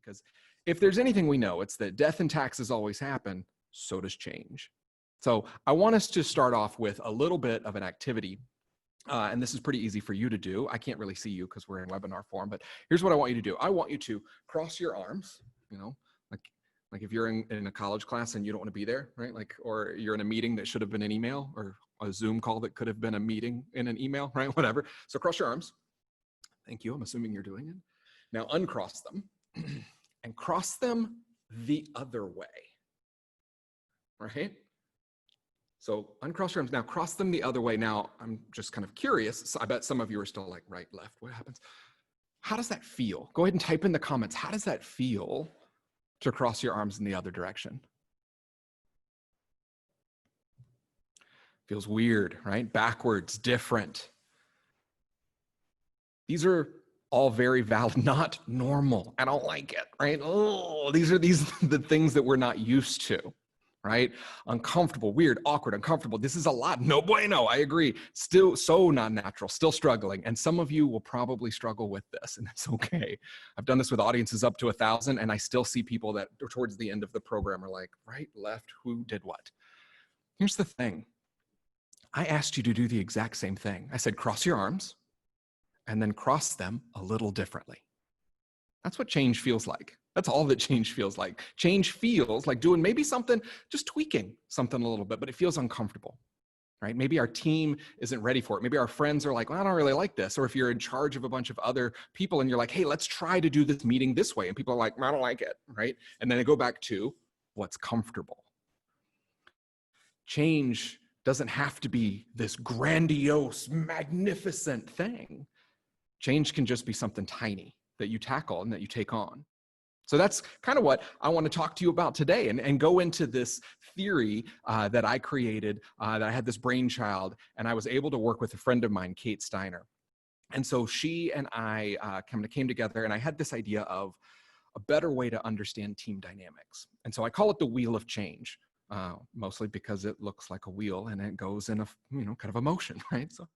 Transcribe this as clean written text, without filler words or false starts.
because if there's anything we know, it's that death and taxes always happen, so does change. So I want us to start off with a little bit of an activity. And this is pretty easy for you to do. I can't really see you because we're in webinar form, but here's what I want you to do. I want you to cross your arms, you know, like if you're in a college class and you don't want to be there, right? Like, or you're in a meeting that should have been an email, or a Zoom call that could have been a meeting in an email, right? Whatever. So cross your arms. Thank you. I'm assuming you're doing it. Now uncross them and cross them the other way, right? So uncross your arms. Now cross them the other way. Now I'm just kind of curious. So I bet some of you are still like right, left. What happens? How does that feel? Go ahead and type in the comments. How does that feel to cross your arms in the other direction? Feels weird, right? Backwards, different. These are all very valid, not normal. I don't like it, right? Oh, these are the things that we're not used to, right? Uncomfortable, weird, awkward, uncomfortable. This is a lot. No bueno, I agree. Still so not natural, still struggling. And some of you will probably struggle with this, and it's okay. I've done this with audiences up to 1,000, and I still see people that towards the end of the program are like, right, left, who did what? Here's the thing. I asked you to do the exact same thing. I said, cross your arms and then cross them a little differently. That's what change feels like. That's all that change feels like. Change feels like doing maybe something, just tweaking something a little bit, but it feels uncomfortable, right? Maybe our team isn't ready for it. Maybe our friends are like, well, I don't really like this. Or if you're in charge of a bunch of other people and you're like, hey, let's try to do this meeting this way. And people are like, I don't like it, right? And then they go back to what's comfortable. Change doesn't have to be this grandiose, magnificent thing. Change can just be something tiny that you tackle and that you take on. So that's kind of what I want to talk to you about today, and go into this theory that I created, that I had this brainchild, and I was able to work with a friend of mine, Kate Steiner. And so she and I kind of came together, and I had this idea of a better way to understand team dynamics. And so I call it the wheel of change. Mostly because it looks like a wheel and it goes in a, kind of a motion, right? So